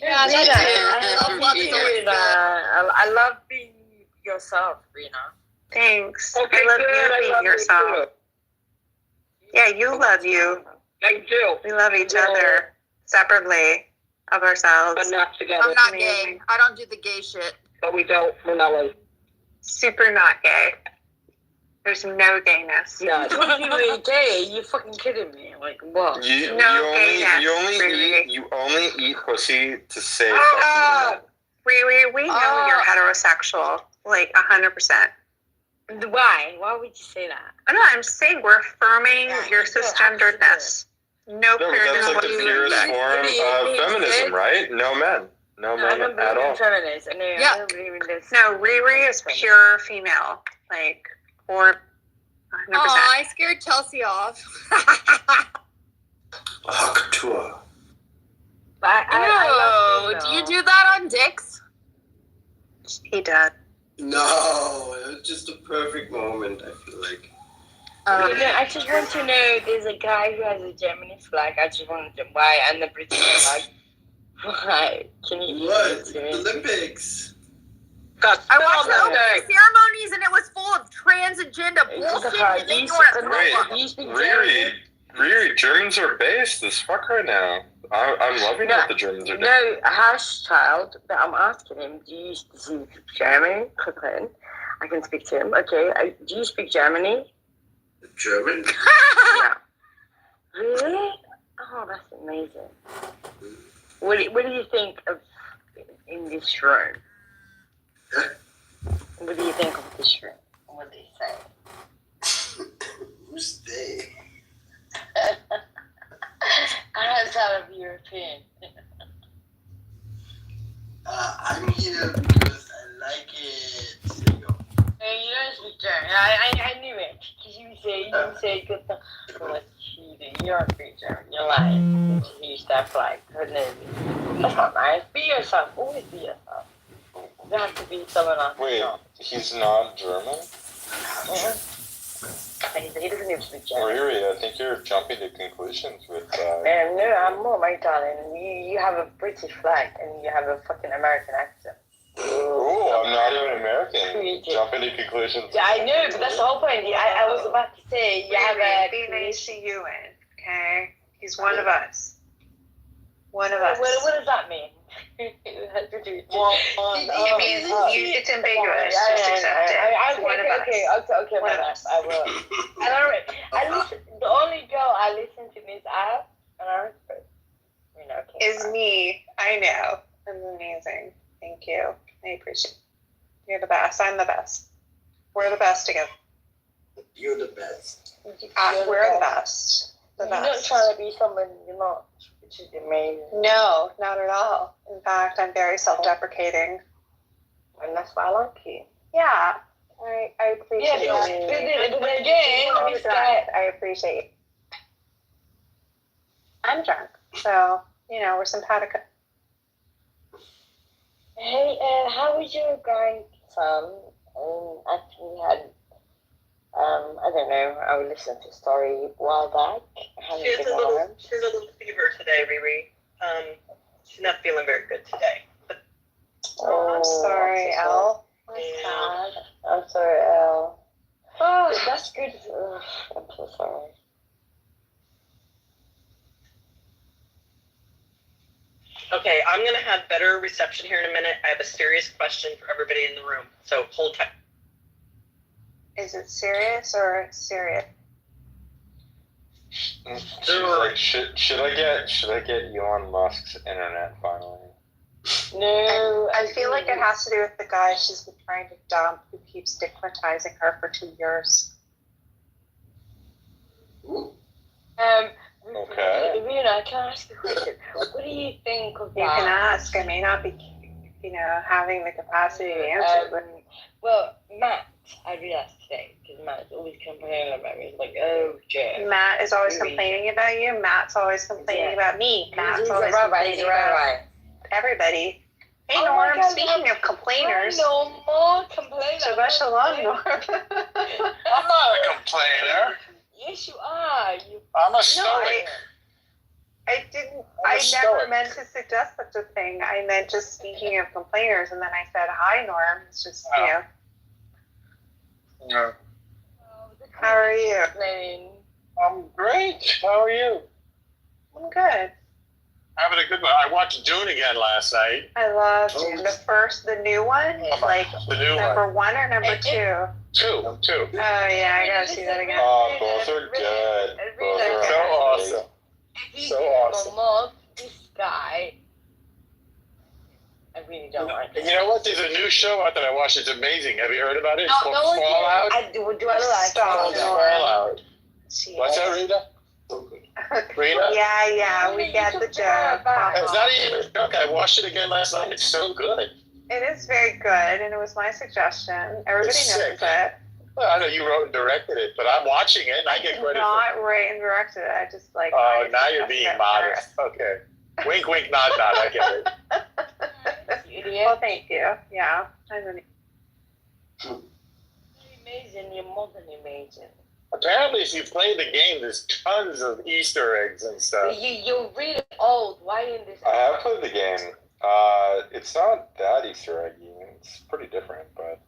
Yeah, Rita, I love Rita. I love being yourself, Rita. Thanks. Okay, I love good. you being yourself. Yeah, you love you. I do. We love each other separately of ourselves. But not together. I'm not gay. I don't do the gay shit. But we don't. We're not like. Super not gay. There's no gayness. Yeah. What do you mean gay? You fucking kidding me? Like what? You only eat pussy to say fuck you. We know you're heterosexual, like 100%. Why? Why would you say that? No, I'm saying we're affirming your cisgenderedness. No queerness. That's like the purest form of feminism, right? No men. No men at all. Feminist. I don't believe in this. No, Riri is pure female. Like, or 100%. Oh, I scared Chelsea off. Couture. Do you do that on dicks? He did. No, it was just a perfect moment, I feel like. I just want to know, there's a guy who has a Germany flag. I just want to know why, and the British flag. Why? Can you Olympics. God, I watched the opening ceremonies and it was full of transagender bullshit. And then you want to throw up. Riri, Germans are based as fuck right now. I'm loving what the Germans are doing. No, Hash child, but I'm asking him, do you speak German? I can speak to him. Okay, do you speak Germany? German? Yeah. Really? Oh, that's amazing. What do you think of in this room? What do you think of this room? What do they say? Who's they? I'm out of European. I'm here because I like it. There you go. Hey, you don't speak German. I knew it. Because you say good stuff. Well, cheating. You don't speak German. You're lying. You stuff like, goodness. That's not nice. Be yourself. Always be yourself. You don't have to be someone else. Wait, he's not German? He doesn't even speak German. Riri, I think you're jumping to conclusions with No, I'm more, my darling. You have a British flag and you have a fucking American accent. Ooh, I'm not even American. Jumping to conclusions. Yeah, I know, but that's the whole point. I was about to say, you have a... Be nice to you, okay? He's one of us. One of us. What does that mean? It has to do with It means it's ambiguous. Just accept it. One of us. Okay, one of us. I will. The only girl I listen to this app, and I respect, is me. I know. I'm amazing. Thank you. I appreciate it. You're the best. I'm the best. We're the best together. You're the best. We're the best. You're not trying to be someone you're not, which is amazing. No, not at all. In fact, I'm very self-deprecating. And that's why I like you. Yeah. I appreciate it. But again, this guy... I appreciate it. I'm drunk. So, we're simpatico. Hey, how was your grandson? Actually had, I don't know, I would listen to a story a while back. She has a little fever today, Riri. She's not feeling very good today. But, I'm sorry, Elle. I'm sorry, Elle. Oh, that's good. Ugh, I'm so sorry. okay, I'm going to have better reception here in a minute. I have a serious question for everybody in the room. So hold tight. Is it serious or serious? Should I get Elon Musk's internet finally? No. I feel like it has to do with the guy she's been trying to dump who keeps stigmatizing her for 2 years. Okay. Rina, can I ask a question? What do you think of that? You can ask. I may not be, having the capacity to answer. But well, Matt, I realized today, because Matt's always complaining about me. He's like, oh, Jay. Matt is always complaining about you. Matt's always complaining about me. Matt's always complaining about everybody. Hey, Norm, speaking of complainers. No more complainers. Shabbat shalom, Norm. I'm not a complainer. Yes, you are. I'm a stoic. I didn't. I'm I a never stoic. meant to suggest such a thing. I meant just speaking of complainers, and then I said, "Hi, Norm." It's just you know. Yeah. How are you? I'm great. How are you? I'm good. Having a good one. I watched Dune again last night. I love Dune. The new one, like The new number one. 1 or number 2? Two. Oh yeah, I gotta see that again. Oh, both are good. Both are So amazing. awesome. So awesome. Love this guy. I really don't like And it. you know what? There's a new show out that I watched. It's amazing. Have you heard about it? It's No, called no, Fallout. do I like Stop. It's called Fallout. See What's that, Rita? Rita? Yeah, we get the joke. It's not even a joke. I watched it again last night. It's so good. It is very good, and it was my suggestion. Everybody It's knows sick. it. Well, I know you wrote and directed it, but I'm watching it and I get credit for it. Not write and directed it. I just like. Oh, I now you're suggested being it modest. Okay. Wink, wink, nod, nod. I get it. Well, thank you. Yeah, I'm really. Amazing, you're more than amazing. Apparently, if you play the game, there's tons of Easter eggs and stuff. You're really old. Why in this? I have played the game. It's not that Easter eggy. It's pretty different, but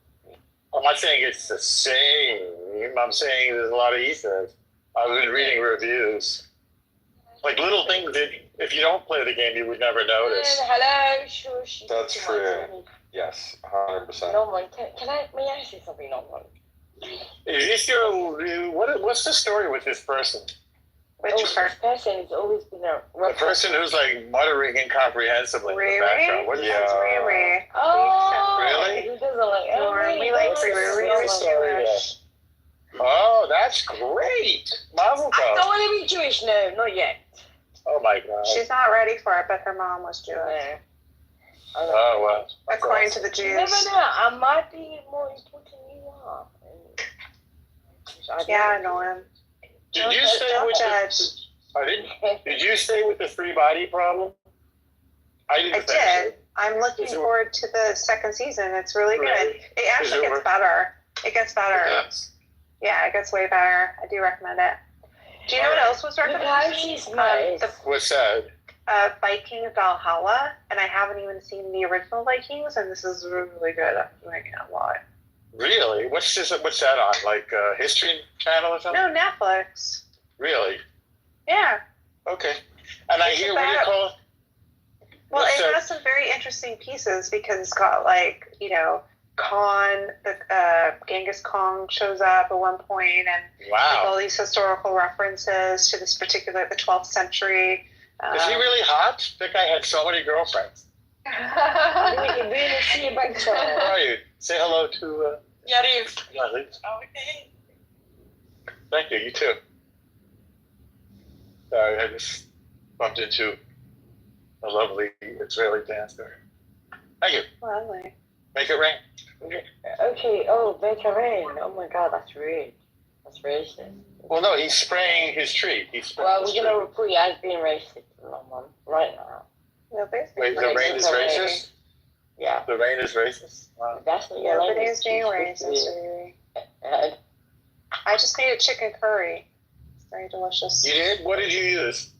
I'm not saying it's the same. I'm saying there's a lot of Easter eggs. I've been reading reviews. Like little things that if you don't play the game, you would never notice. Hello, sure. That's true. yes, 100%. No one. May I say something? No one. Is this what's the story with this person? Which This person has always been a The person who's like muttering incomprehensibly in the background. What is Yeah. That's Riri. Oh, Really? He doesn't like. Norm, we like Riri. What's the story there? Oh, that's great. Mazel I don't tov. want to be Jewish. No, not yet. Oh my God. She's not ready for it, but her mom was Jewish, No. Oh well. according to the You never Jews. know. I might be more important than you are. Yeah, Norm. Did you stay Don't with judge. Did you stay with the 3-body problem? I didn't. I finish did. it. I'm looking Is it- forward to the second season. It's really good. Really? It actually Is it gets worth- better. It gets better. Yes. Yeah, it gets way better. I do recommend it. Do you know what else was recommended? Because she's nice. What's that? Vikings Valhalla, and I haven't even seen the original Vikings, and this is really good. I'm liking it a lot. Really? What's that on? Like History Channel or something? No, Netflix. Really? Yeah. Okay. And I It's hear what do you about- call it? Well, What's it that? has some very interesting pieces because it's got like, Khan, the Genghis Khan shows up at one point, and like, all Wow. these historical references to this particular, the 12th century. Is he really hot? That guy had so many girlfriends. We can really see a bunch How of. are you? Say hello to Yariv. Yariv. Okay. Thank you. You too. Sorry, I just bumped into a lovely Israeli dancer. Thank you. Lovely. Make it rain. Okay. Oh, veteran. Oh my God, that's rude. That's racist. Well, no, he's spraying his tree. He's spraying Well, his we're tree. gonna report you as being racist, Mom, right now. Nobody's Wait, the being rain is racist. racist? Yeah. The rain is racist? Wow. That's what your language Nobody's being is supposed racist, to Riri. be. I just made a chicken curry. It's very delicious. You did? What did you use?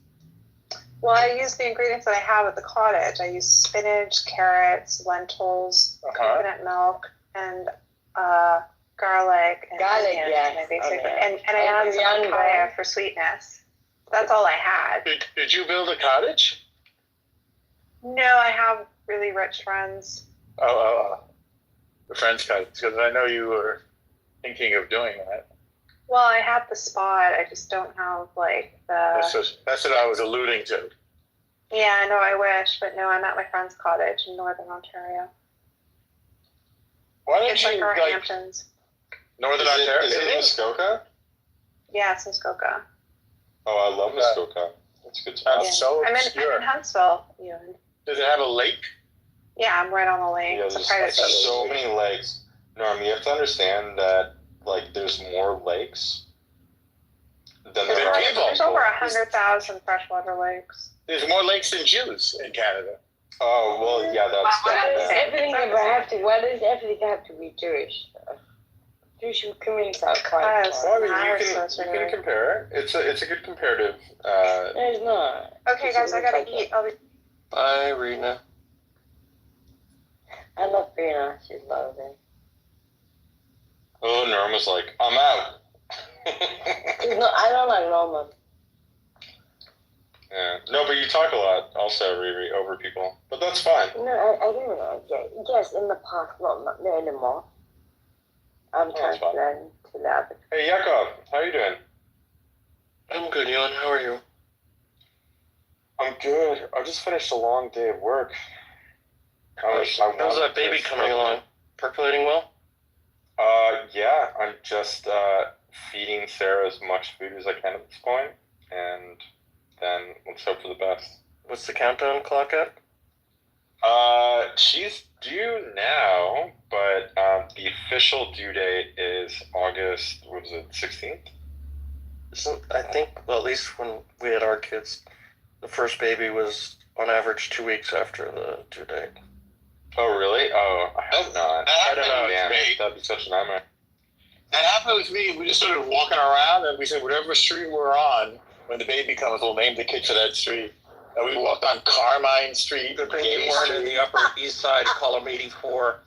Well, I used the ingredients that I have at the cottage. I used spinach, carrots, lentils, Uh-huh. coconut milk, and garlic and Garlic, onions. yes. My basic, Okay. and I added some Young papaya girl. for sweetness. That's all I had. Did you build a cottage? No, I have really rich friends. Oh. The Friends cottage. Because I know you were thinking of doing that. Well, I have the spot. I just don't have like That's the. what I was alluding to. Yeah, I know. I wish, but no, I'm at my friend's cottage in Northern Ontario. Why don't It's like you, our like, Hamptons. Northern Is Ontario? it in Muskoka? Yeah, it's in Muskoka. Oh, I love Muskoka. That's good stuff. That's so I'm obscure. in Huntsville, Ewan. Does it have a lake? Yeah, I'm right on the lake. Yeah, It's a there's private beach. so many lakes. Norm, you have to understand that there's more lakes than there There are are people. There's over 100,000 freshwater lakes. There's more lakes than Jews in Canada. Oh well, yeah, that's Why does definitely. everything have to be Jewish? Can we talk quiet? Yes. Well, I mean, Ours you was can really- compare. It's a good comparative. There's not. Okay, guys, I gotta eat. I'll be. Bye, Rena. I love Rena. She's lovely. Oh, Norma's like, I'm out. No, I don't like Norma. Yeah. No, but you talk a lot also, Riri, over people. But that's fine. No, I don't know. Yes, in the past, not anymore. I'm trying to learn to love it. Hey, Yakov, how you doing? I'm good, Yon. How are you? I'm good. I just finished a long day of work. How's that baby coming along? Percolating well? Yeah, I'm just feeding Sarah as much food as I can at this point, and then let's hope for the best. What's the countdown clock at? She's due now, but the official due date is August, what is it, 16th? I think, well, at least when we had our kids, the first baby was on average 2 weeks after the due date. Oh, really? Oh, I hope not. I don't know. Man, That'd be such a nightmare. That happened with me. We just started walking around, and we said, whatever street we're on, when the baby comes, we'll name the kid for that street. And we walked on Carmine Street. Good thing you weren't in the Upper East Side, column 84.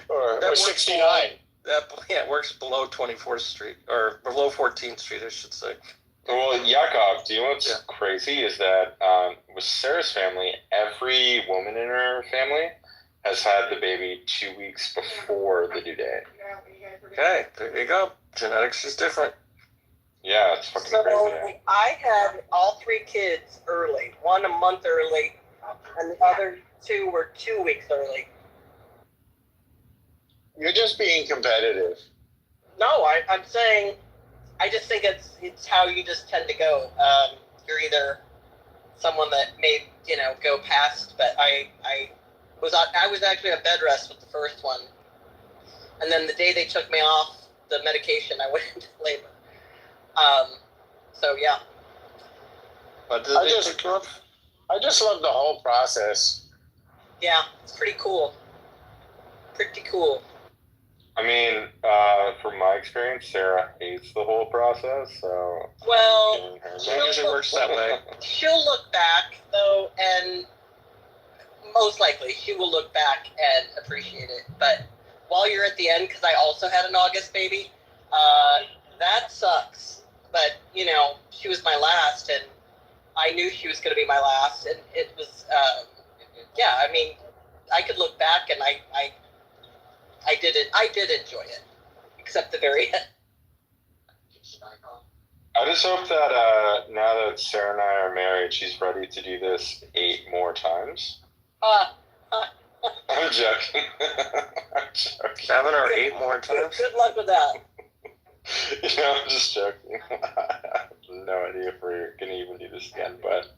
or 69. It works below 24th Street, or below 14th Street, I should say. Well, Yakov, do you know what's crazy is that with Sarah's family, every woman in her family has had the baby 2 weeks before the due date. Okay, there you go. Genetics is different. Yeah, it's fucking So crazy. I had all 3 kids early. One a month early, and the other 2 were 2 weeks early. You're just being competitive. No, I'm saying, I just think it's how you just tend to go. You're either someone that may go past, but I was actually on bed rest with the first one, and then the day they took me off the medication, I went into labor. So yeah. But did I they just pick you up? I just love the whole process. Yeah, it's pretty cool. Pretty cool. I mean, from my experience, Sarah hates the whole process, so... Well, It usually works that way. she'll look back though, and most likely she will look back and appreciate it. But while you're at the end, because I also had an August baby, that sucks. But she was my last, and I knew she was going to be my last, and it was, yeah. I mean, I could look back, and I did it. I did enjoy it, except the very end. I just hope that now that Sarah and I are married, she's ready to do this 8 more times. I'm joking. I'm joking. 7 or 8 more times? Good luck with that. I'm just joking. I have no idea if we're going to even do this again, but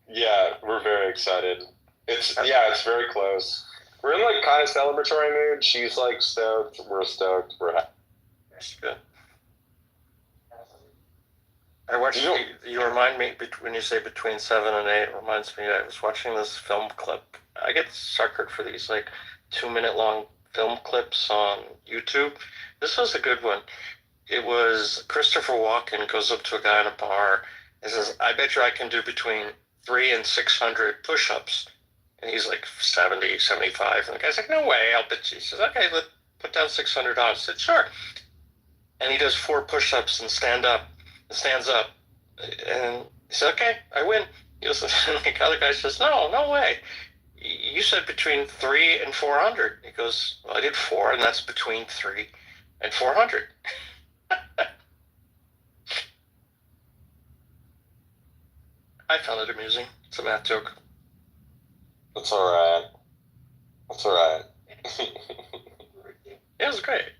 yeah, we're very excited. It's very close. We're in like kind of celebratory mood. She's like stoked. We're stoked. We're happy. That's good. I watched, you remind me, when you say between 7 and 8, it reminds me, I was watching this film clip. I get suckered for these like 2-minute long film clips on YouTube. This was a good one. It was Christopher Walken goes up to a guy in a bar and says, I bet you I can do between 300 and 600 push-ups. And he's like 70, 75. And the guy's like, no way, I'll bet you. He says, okay, let's put down $600. I said, sure. And he does 4 push-ups and stands up. And he said, okay, I win. He goes, and the other guy says, no way. You said between 300 and 400. He goes, well, I did 4, and that's between 300 and 400. I found it amusing. It's a math joke. That's alright. That's alright. It was great.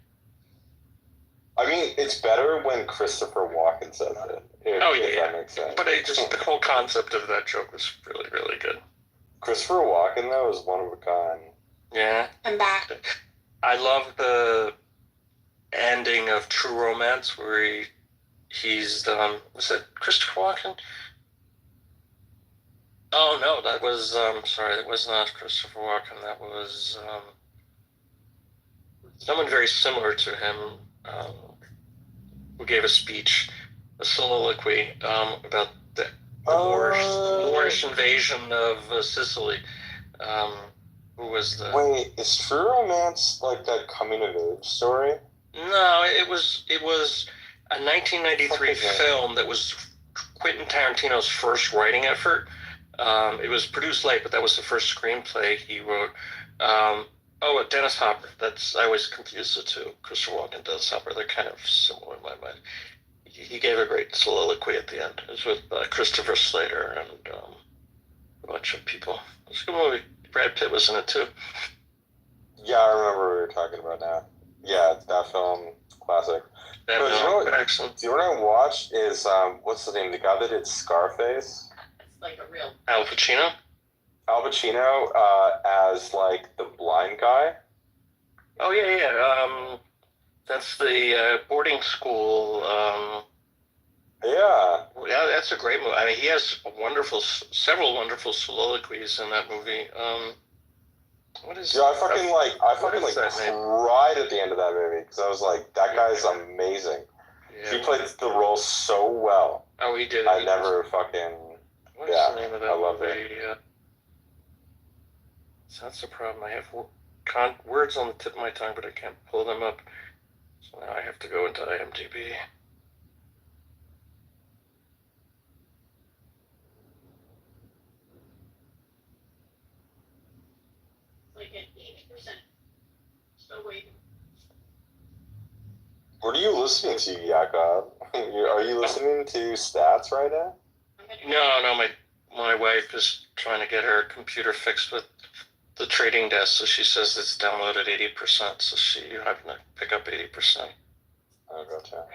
I mean, it's better when Christopher Walken says it. If that makes sense. But the whole concept of that joke was really, really good. Christopher Walken, though, is one of a kind. Yeah. I'm back. I love the ending of True Romance where he's was it Christopher Walken? Oh no, that was sorry, that was not Christopher Walken. That was someone very similar to him who gave a speech, a soliloquy about the Moorish invasion of Sicily. Who was the? Wait, is True Romance like that coming of age story? No, it was a 1993 film that was Quentin Tarantino's first writing effort. It was produced late, but that was the first screenplay he wrote. Dennis Hopper. I always confuse the two. Christopher Walken and Dennis Hopper. They're kind of similar in my mind. He gave a great soliloquy at the end. It was with Christopher Slater and a bunch of people. It was a good movie. Brad Pitt was in it too. Yeah, I remember what we were talking about now. Yeah, that film, classic. Do you know what I watched is, what's the name? The guy that did Scarface? It's like a real. Al Pacino? Al Pacino as, like, the blind guy. Oh, yeah. That's the boarding school. Yeah. Yeah, that's a great movie. I mean, he has several wonderful soliloquies in that movie. What is? Yeah, I fucking cried at the end of that movie because I was like, that guy's amazing. Yeah. He played the role so well. Oh, he did. I never fucking. What is the name of that I love movie? it. So that's the problem. I have words on the tip of my tongue, but I can't pull them up. So now I have to go into IMDb. Like at 80%. Still waiting. What are you listening to, Jakob? Are you listening to stats right now? No, my wife is trying to get her computer fixed with the trading desk, so she says it's downloaded 80%, so you're having to pick up 80%. Oh, gotcha.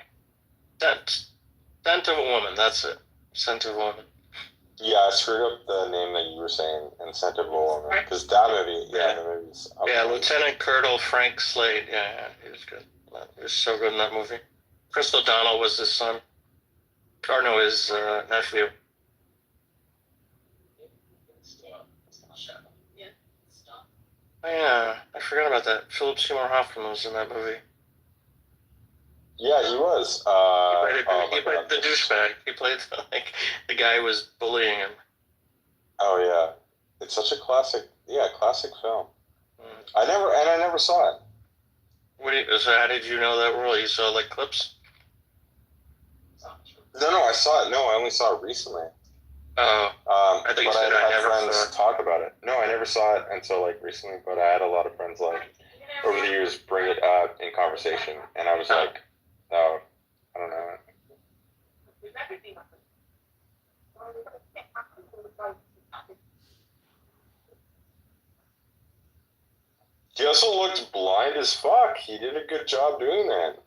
Scent of a Woman, that's it. Scent of a Woman. Yeah, I screwed up the name that you were saying, Scent of a Woman, because that movie, the movie's... Yeah, Lieutenant Colonel Frank Slade, yeah, he was good. He was so good in that movie. Chris O'Donnell was his son. Or no, his nephew. Oh, yeah, I forgot about that. Philip Seymour Hoffman was in that movie. Yeah, he was. He played the douchebag. He played the guy who was bullying him. Oh yeah, it's such a classic film. I never saw it. So how did you know that role? You saw like clips? No, I saw it. No, I only saw it recently. Oh, I think but I had friends talk about it. No, I never saw it until like recently. But I had a lot of friends like over the years bring it up in conversation, and I was like, no, I don't know. He also looked blind as fuck. He did a good job doing that.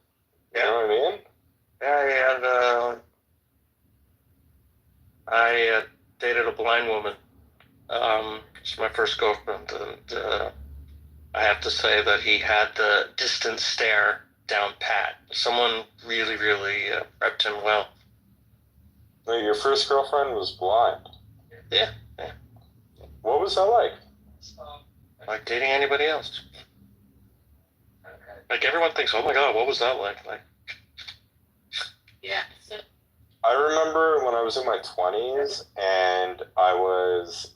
You know what I mean? Yeah, I dated a blind woman. She's my first girlfriend, and I have to say that he had the distant stare down pat. Someone really, really prepped him well. Wait, your first girlfriend was blind? Yeah. What was that like? Like dating anybody else. Like everyone thinks, oh my god, what was that like? Yeah. I remember when I was in my 20s and I was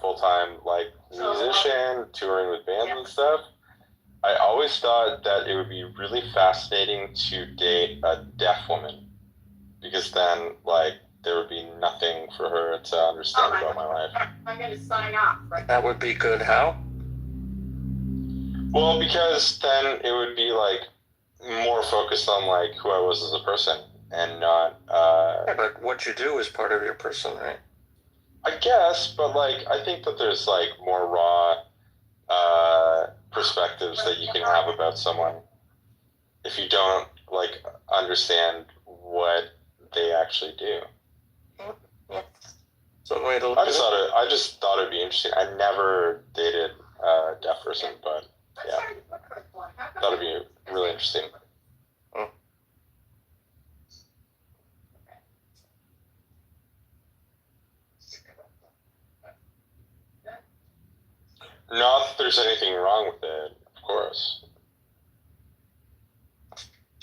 full-time like musician, touring with bands and stuff. I always thought that it would be really fascinating to date a deaf woman because then like there would be nothing for her to understand about my life. I'm going to sign off. Right? That would be good. How? Well, because then it would be like more focused on like who I was as a person and not. Yeah, but what you do is part of your person, right? I guess, but like I think that there's like more raw perspectives that you can have about someone if you don't like understand what they actually do. So way to look I just thought it'd be interesting. I never dated a deaf person, but yeah, thought it'd be really interesting. Not that there's anything wrong with it, of course.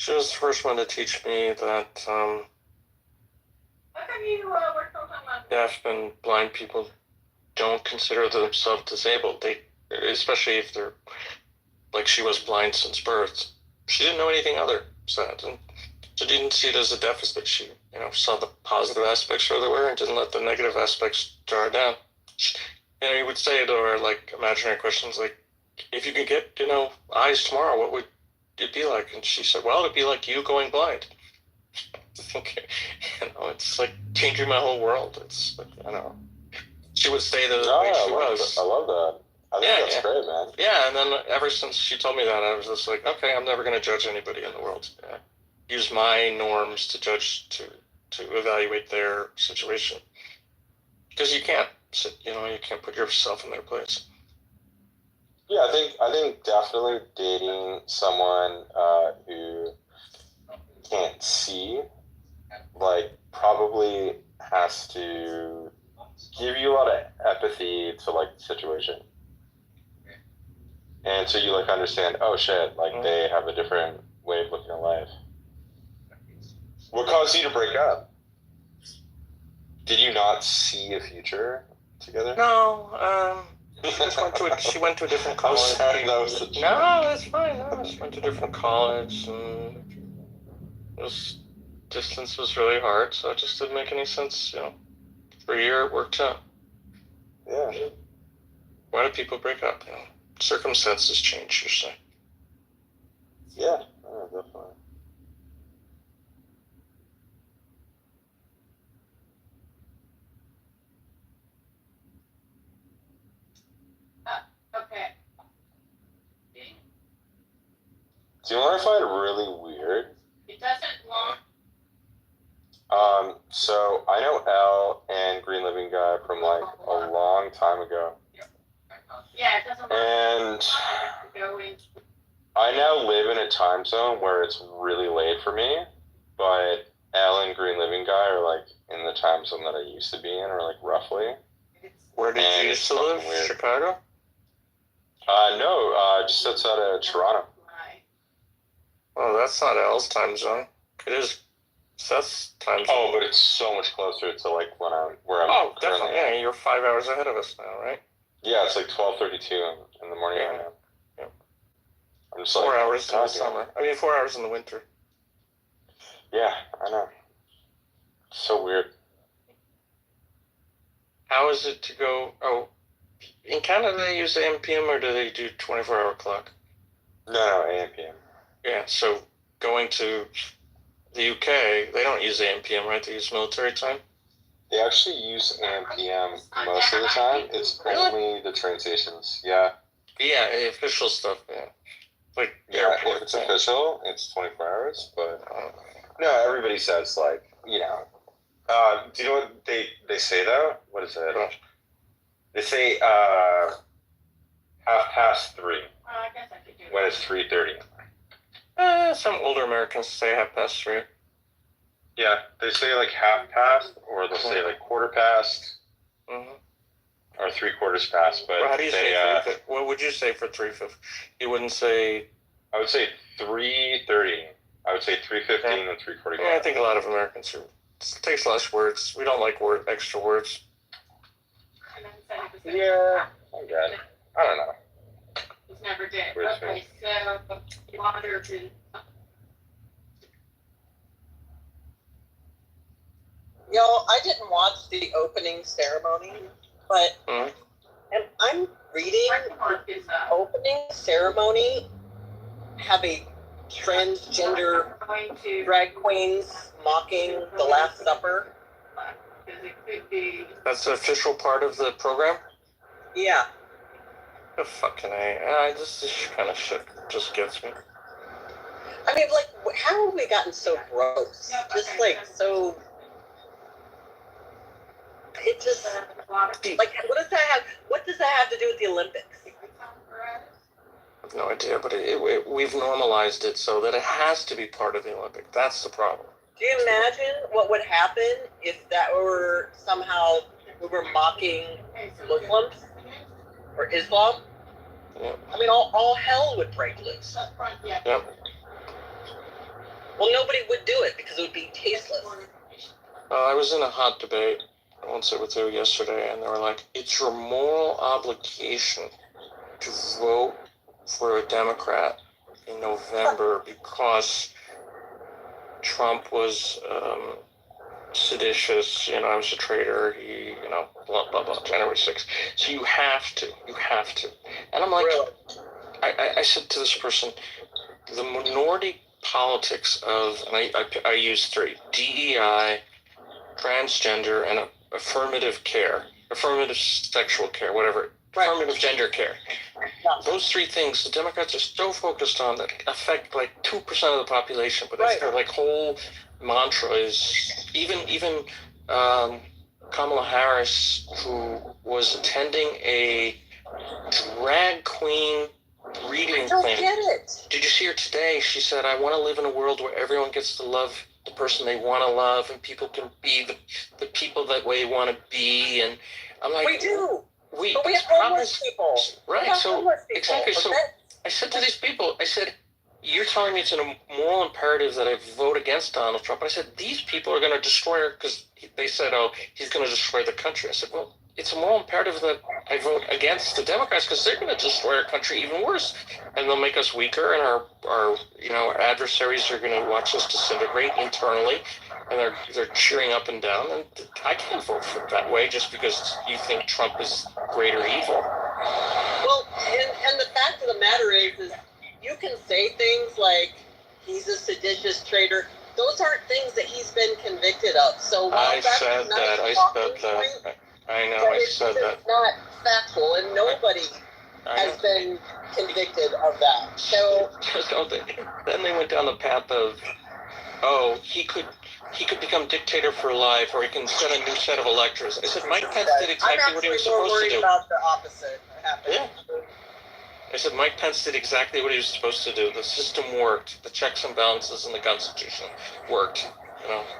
She was the first one to teach me that deaf and blind people don't consider themselves disabled. They, especially if they're like she was blind since birth. She didn't know anything other besides, and she didn't see it as a deficit. She, saw the positive aspects where they were and didn't let the negative aspects draw her down. You would say to her like imaginary questions like, if you could get, eyes tomorrow, what would it be like? And she said, well, it'd be like you going blind. It's like changing my whole world. It's like, I don't know. She would say that the way she was. I love that. I think that's great, man. Yeah, and then ever since she told me that, I was just like, okay, I'm never going to judge anybody in the world. Use my norms to judge, to evaluate their situation. Because you can't, you can't put yourself in their place. Yeah, I think definitely dating someone who can't see, like, probably has to give you a lot of empathy to, like, the situation. And so you, like, understand, oh, shit, like, they have a different way of looking at life. What caused you to break up? Did you not see a future together? No, she went to a different college. I'm sorry, that was the joke. No, that's fine. No, she went to a different college, and distance was really hard, so it just didn't make any sense, For a year, it worked out. Yeah. Why do people break up? Circumstances change, you say. Yeah, definitely. Okay. Do you want to find it really weird? It doesn't long. So I know Elle and Green Living Guy from like a long time ago. Yeah, it doesn't. And I now live in a time zone where it's really late for me, but Elle and Green Living Guy are like in the time zone that I used to be in, or like roughly. Where did you used to live? Weird. Chicago? No, just outside of Toronto. Oh, that's not Elle's time zone. It is Seth's time zone. Oh, but it's so much closer to like where I'm. Oh, definitely. Yeah, you're 5 hours ahead of us now, right? Yeah, it's like 12:32 in the morning right now. Yeah. I'm just 4 like, hours in the summer. 4 hours in the winter. Yeah, I know. So weird. How is it to go? Oh, in Canada they use AM PM, or do they do 24-hour clock? No, AM PM. Yeah, so going to the UK, they don't use AM PM, right? They use military time. They actually use AM PM most of the time. It's only the train stations. Yeah. Yeah, the official stuff. Yeah. Like if it's official, it's 24 hours. But no, everybody says like do you know what they say though? What is it? They say 3:30 when it's 3:30. Some older Americans say 3:30. Yeah, they say like 1/2 or they'll say like 1/4 or 3/4 past. But how do you say? What would you say for 3:50? You wouldn't say. I would say 3:30. I would say 3:15 and 3:45. Yeah, I think a lot of Americans it takes less words. We don't like extra words. Yeah, I'm good. I don't know. It's never did. Okay, so water to. I didn't watch the opening ceremony, but and I'm reading the opening ceremony have a transgender drag queens mocking the Last Supper. That's the official part of the program? Yeah. The fucking A. This kind of shit just gets me. How have we gotten so gross? Just so. It just what does that have to do with the Olympics? I have no idea, but we've normalized it so that it has to be part of the Olympic. That's the problem. Do you imagine what would happen if that were somehow we were mocking Muslims or Islam? Yeah. All hell would break loose. Yep. Well, nobody would do it because it would be tasteless. I was in a hot debate, I won't sit with you yesterday, and they were like, it's your moral obligation to vote for a Democrat in November because Trump was seditious, I was a traitor, he, blah, blah, blah, January 6th. So you have to. And I'm like, Really? I said to this person, the minority politics of, and I use 3, DEI, transgender, and affirmative sexual care, whatever, Right. affirmative gender care. Yeah. Those 3 things the Democrats are so focused on that affect like 2% of the population, but Right. their like whole mantra is even Kamala Harris, who was attending a drag queen reading I don't thing. get it. Did you see her today? She said, I want to live in a world where everyone gets to love the person they want to love and people can be the people that they want to be. And I'm like, We do. But we have it's homeless people. Right, We have so, homeless people, exactly, so okay? I said to these people, I said, you're telling me it's a moral imperative that I vote against Donald Trump. I said, these people are going to destroy, because they said, oh, he's going to destroy the country. I said, well, it's a moral imperative that I vote against the Democrats because they're going to destroy our country even worse. And they'll make us weaker, and our adversaries are going to watch us disintegrate internally, and they're cheering up and down. And I can't vote for it that way just because you think Trump is greater evil. Well, and the fact of the matter is you can say things like he's a seditious traitor. Those aren't things that he's been convicted of. So while I that's said a nice that. talking point, I know. I said that. It's not factual, and nobody has been convicted of that. So then they went down the path of, oh, he could become dictator for life, or he can set a new set of electors. I said Mike Pence did exactly what he was supposed to do. I'm actually more worried about the opposite happening. Yeah. I said Mike Pence did exactly what he was supposed to do. The system worked. The checks and balances in the Constitution worked.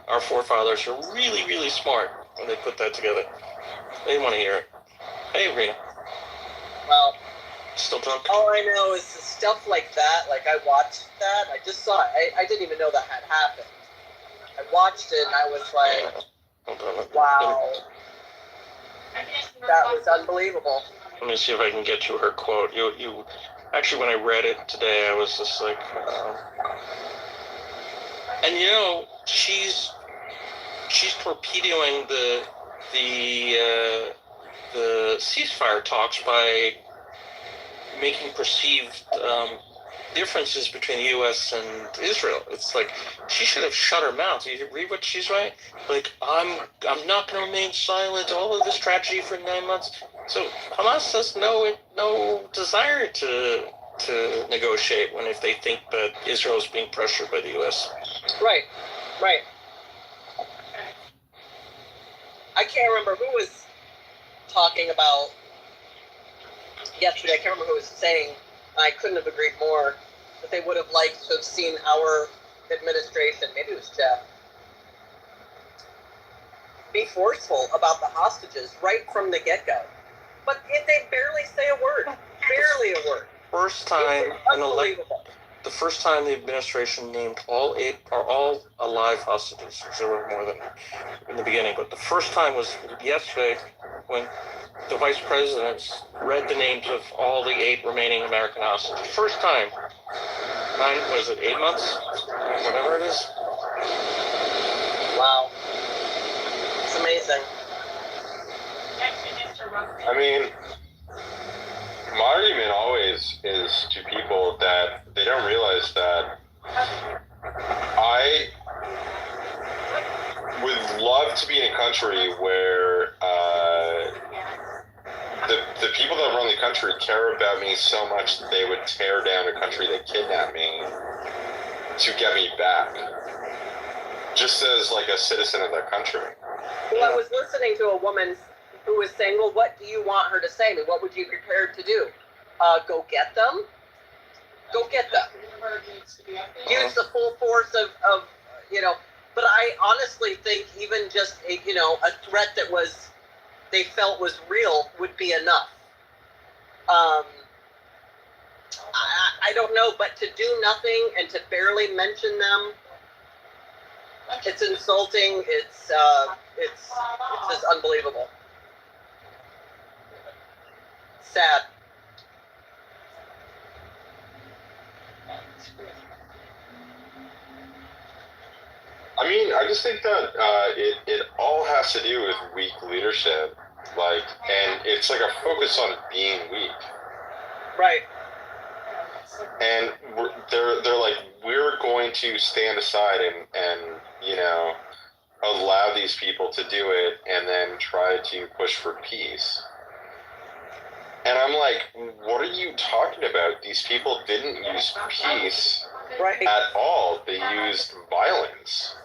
Our forefathers are really, really smart when they put that together. They didn't want to hear it. Hey, Rena. Well, still drunk? All I know is stuff like that. Like, I watched that. I just saw it. I didn't even know that had happened. I watched it, and I was like, wow. That was unbelievable. Let me see if I can get you her quote. You actually, when I read it today, I was just like, and she's torpedoing the ceasefire talks by making perceived differences between the U.S. and Israel. It's like she should have shut her mouth. You read what she's writing? Like, I'm not going to remain silent. All of this tragedy for 9 months. So Hamas has no desire to negotiate if they think that Israel is being pressured by the U.S. Right. I can't remember who was talking about yesterday. I can't remember who was saying. I couldn't have agreed more that they would have liked to have seen our administration, maybe it was Jeff, be forceful about the hostages right from the get-go. But they barely say a word. Barely a word. First time unbelievable. The first time the administration named all alive hostages. There were more than in the beginning, but the first time was yesterday when the vice president read the names of all the 8 remaining American hostages. First time. 8 months? Whatever it is. Wow. It's amazing. I mean, my argument always is to people that they don't realize that I would love to be in a country where the people that run the country care about me so much that they would tear down a country that kidnapped me to get me back, just as like a citizen of that country. Well, I was listening to a woman who was saying, well, what do you want her to say? I mean, what would you be prepared to do? Go get them? Go get them. Use the full force of but I honestly think even just a threat that they felt was real would be enough. I don't know, but to do nothing and to barely mention them It's insulting. It's just unbelievable. Sad. I mean, I just think that it all has to do with weak leadership, like, and it's like a focus on being weak. Right. And they're like, we're going to stand aside and you know, allow these people to do it and then try to push for peace. And I'm like, what are you talking about? These people didn't use peace at all. They used violence.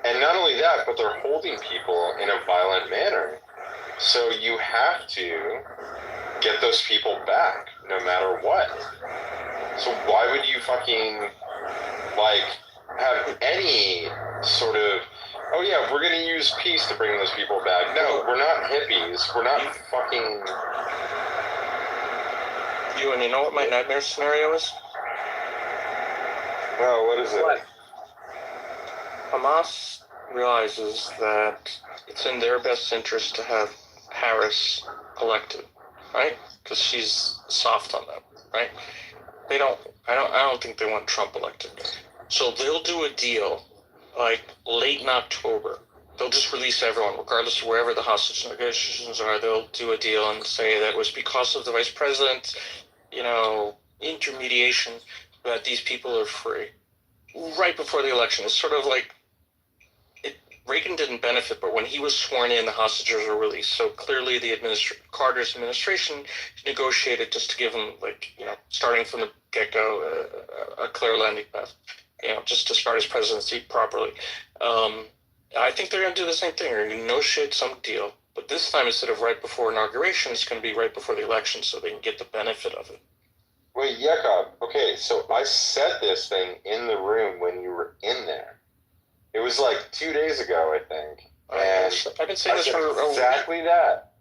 And not only that, but they're holding people in a violent manner. So you have to get those people back, no matter what. So why would you fucking, like, have any sort of, oh yeah, we're gonna use peace to bring those people back. No, we're not hippies. We're not fucking... You know what my nightmare scenario is? No, what is it? What? Hamas realizes that it's in their best interest to have Harris elected, right? Because she's soft on them, right? I don't think they want Trump elected. So they'll do a deal, like late in October. They'll just release everyone, regardless of wherever the hostage negotiations are. They'll do a deal and say that it was because of the vice president, you know, intermediation, that these people are free. Right before the election. It's sort of like, Reagan didn't benefit, but when he was sworn in, the hostages were released. So clearly the Carter's administration negotiated just to give him, like, you know, starting from the get-go, a clear landing path, you know, just to start his presidency properly. I think they're going to do the same thing. They're going to negotiate some deal. But this time, instead of right before inauguration, it's going to be right before the election so they can get the benefit of it. Wait, Yakov, okay, so I said this thing in the room when you were in there. It was like 2 days ago, I think. And I've been saying this for exactly that.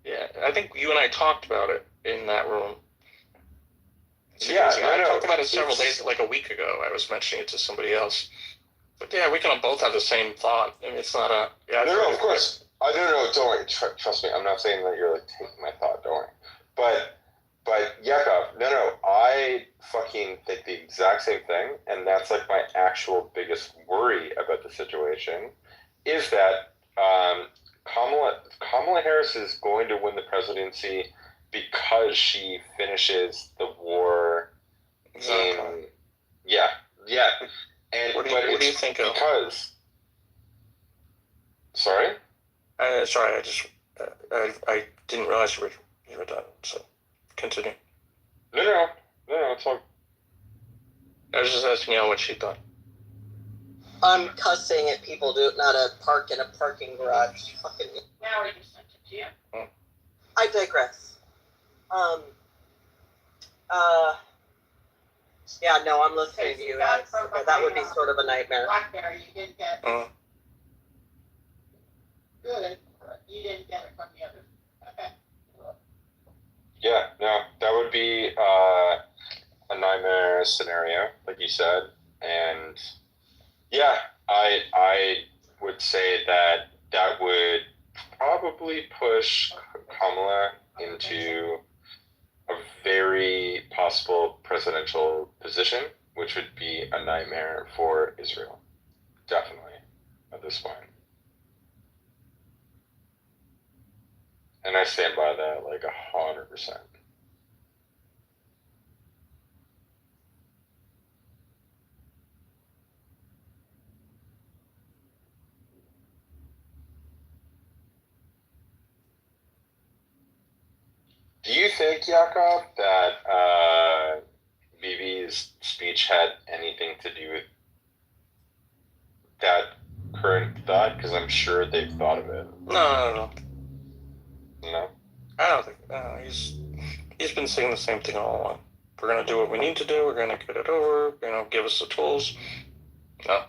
Yeah, I think you and I talked about it in that room. Yeah, I talked about it several days, like a week ago. I was mentioning it to somebody else. But yeah, we can both have the same thought. I mean, it's not a... Yeah, no, of course. I don't know, don't worry. Trust me, I'm not saying that you're like taking my thought, don't worry. But Yakov, no, I fucking think the exact same thing, and that's like my actual biggest worry about the situation, is that Kamala Harris is going to win the presidency because she finishes the war in... Yeah. And what do you think of? Because... Sorry? Sorry, I didn't realize you were done, so... Continue. No, it's all... I was just asking you what she thought. I'm cussing at people do not park in a parking garage. Fucking. Now we just sent it to you. I digress. Yeah, no, I'm listening to you guys. That would be sort of a nightmare. Blackberry, you didn't get it. Good, but you didn't get it from the other. Okay. Yeah, no, that would be a nightmare scenario, like you said. And yeah, I would say that would probably push Kamala into a very possible presidential position, which would be a nightmare for Israel. Definitely, at this point. And I stand by that like 100%. Do you think, Yakov, that Bibi's speech had anything to do with that current thought? Because I'm sure they've thought of it. No. No? I don't think... he's been saying the same thing all along. We're going to do what we need to do. We're going to get it over. You know, give us the tools. No.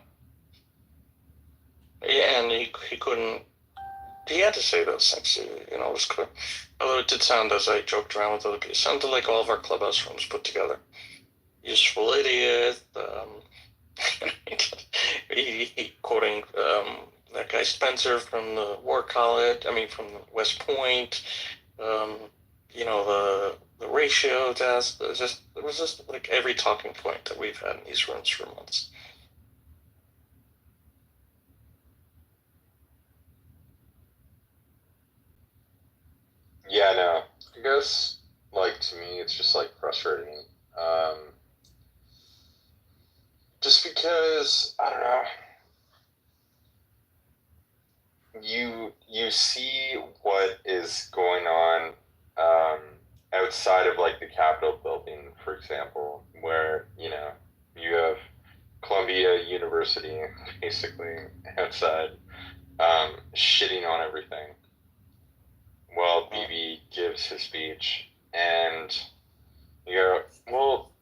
Yeah, and he couldn't... He had to say those things. You know, it was clear. Although it did sound, as I joked around with it, it sounded like all of our clubhouse rooms put together. Useful idiot. he quoting that guy Spencer from the War College. I mean, from West Point. You know, the ratio test. It was just like every talking point that we've had in these rooms for months. Yeah, no. I guess, like, to me, it's just, like, frustrating. Just because, I don't know, you see what is going on outside of, like, the Capitol building, for example, where, you know, you have Columbia University, basically, outside, shitting on everything while BB gives his speech, and you go, well,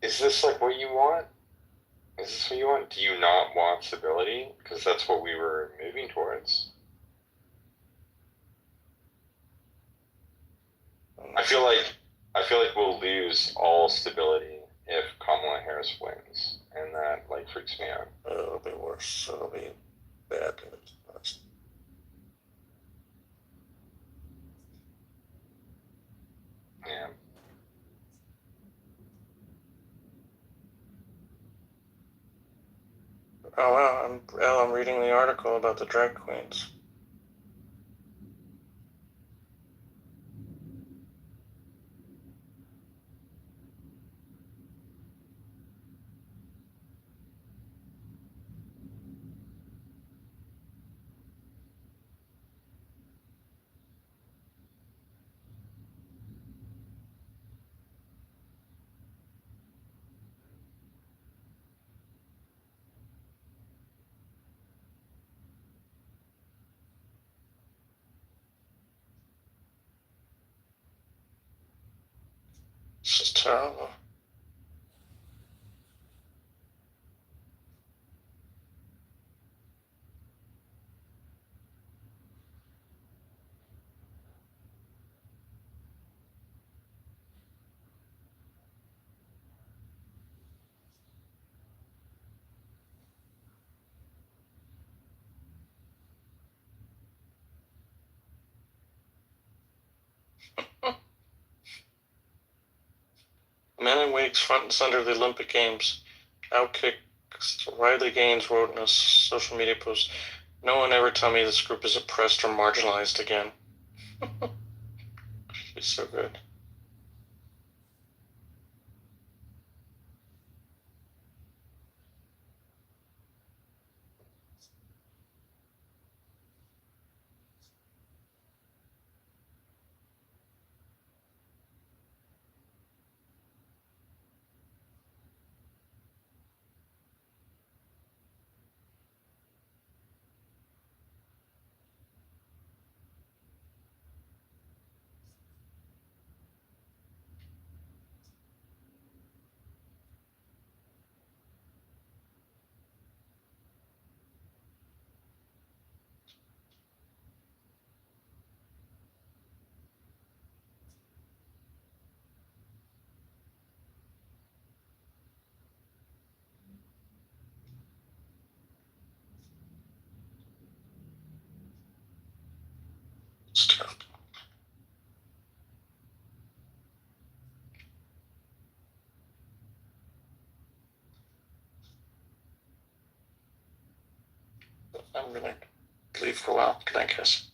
is this like what you want? Is this what you want? Do you not want stability? Because that's what we were moving towards. I feel like we'll lose all stability if Kamala Harris wins, and that like freaks me out. It'll be worse. It'll be bad. Yeah. Oh wow! I'm reading the article about the drag queens. This is terrible. Men in wigs front and center of the Olympic Games. Outkick Riley Gaines wrote in a social media post, "No one ever tell me this group is oppressed or marginalized again." She's so good. It's terrible. I'm gonna leave for a while. Good night, guys.